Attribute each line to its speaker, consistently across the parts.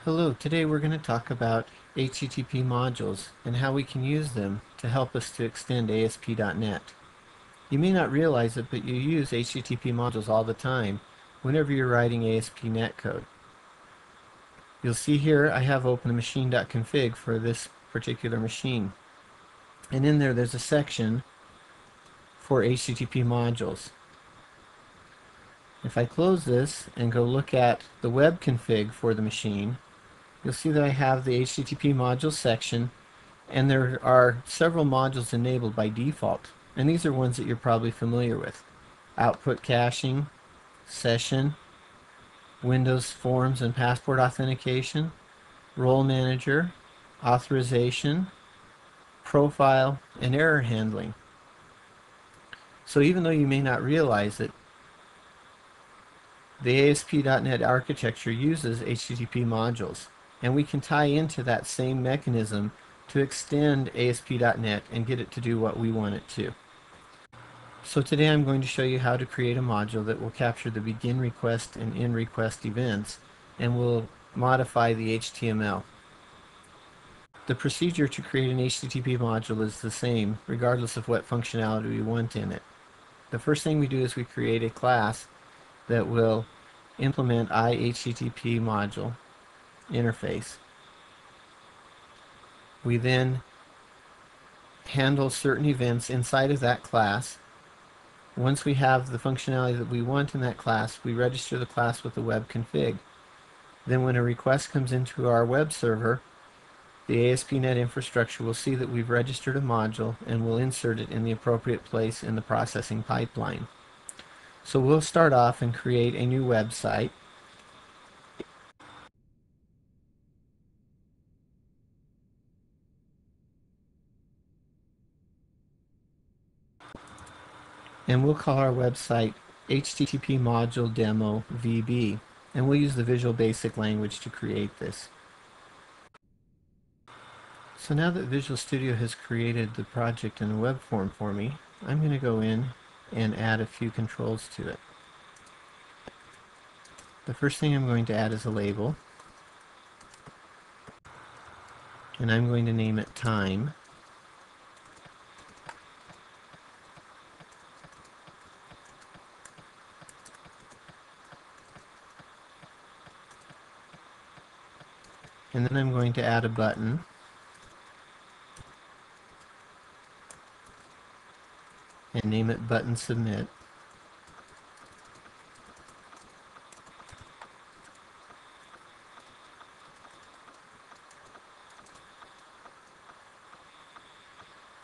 Speaker 1: Hello, today we're going to talk about HTTP modules and how we can use them to help us to extend ASP.NET. You may not realize it, but you use HTTP modules all the time whenever you're writing ASP.NET code. You'll see here I have open the machine.config for this particular machine. And in there's a section for HTTP modules. If I close this and go look at the web config for the machine, you'll see that I have the HTTP modules section, and there are several modules enabled by default. And these are ones that you're probably familiar with. Output caching, session, Windows Forms and Passport authentication, role manager, authorization, profile, and error handling. So even though you may not realize it, the ASP.NET architecture uses HTTP modules, and we can tie into that same mechanism to extend ASP.NET and get it to do what we want it to. So today I'm going to show you how to create a module that will capture the begin request and end request events, and will modify the HTML. The procedure to create an HTTP module is the same regardless of what functionality we want in it. The first thing we do is we create a class that will implement iHTTP module interface. We then handle certain events inside of that class. Once we have the functionality that we want in that class, we register the class with the web config. Then when a request comes into our web server, the ASP.NET infrastructure will see that we've registered a module and will insert it in the appropriate place in the processing pipeline. So we'll start off and create a new website. And we'll call our website HTTP Module Demo VB. And we'll use the Visual Basic language to create this. So now that Visual Studio has created the project in a web form for me, I'm going to go in and add a few controls to it. The first thing I'm going to add is a label, and I'm going to name it Time. And then I'm going to add a button, and name it Button Submit.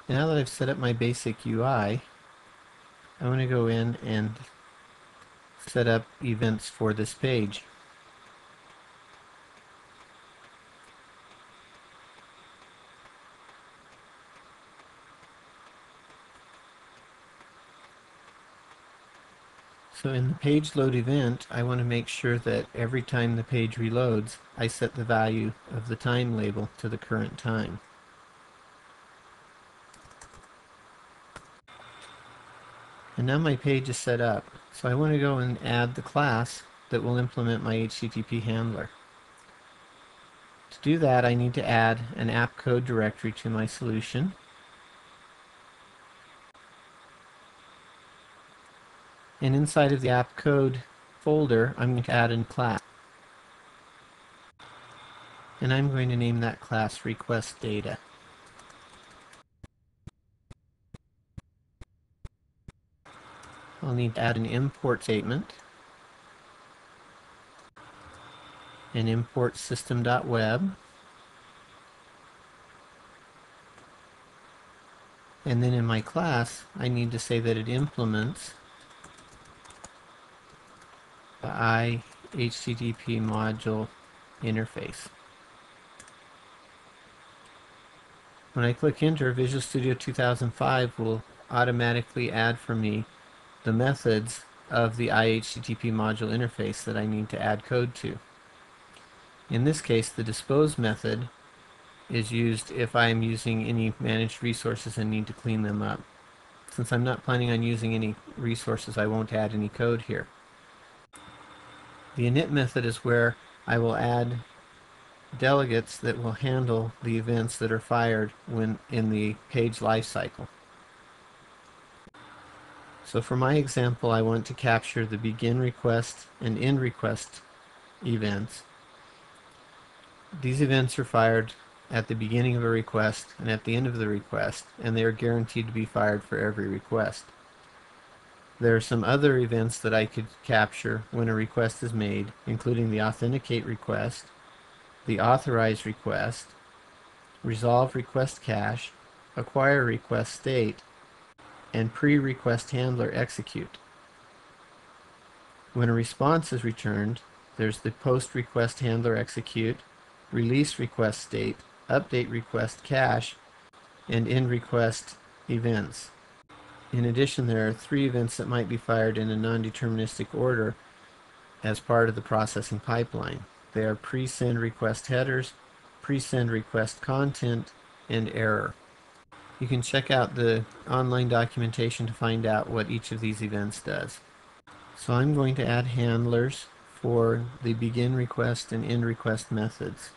Speaker 1: Now that I've set up my basic UI, I want to go in and set up events for this page. So in the page load event, I want to make sure that every time the page reloads, I set the value of the time label to the current time. And now my page is set up, so I want to go and add the class that will implement my HTTP handler. To do that, I need to add an app code directory to my solution. And inside of the app code folder, I'm going to add a class. And I'm going to name that class request data. I'll need to add an import statement, and import system.web, and then in my class I need to say that it implements the iHTTP module interface. When I click enter, Visual Studio 2005 will automatically add for me the methods of the iHTTP module interface that I need to add code to. In this case, the dispose method is used if I am using any managed resources and need to clean them up. Since I'm not planning on using any resources, I won't add any code here. The init method is where I will add delegates that will handle the events that are fired when in the page lifecycle. So for my example, I want to capture the begin request and end request events. These events are fired at the beginning of a request and at the end of the request, and they are guaranteed to be fired for every request. There are some other events that I could capture when a request is made, including the authenticate request, the authorize request, resolve request cache, acquire request state, and pre-request handler execute. When a response is returned, there's the post request handler execute, release request state, update request cache, and end request events. In addition, there are 3 events that might be fired in a non-deterministic order as part of the processing pipeline. They are pre-send request headers, pre-send request content, and error. You can check out the online documentation to find out what each of these events does. So I'm going to add handlers for the begin request and end request methods.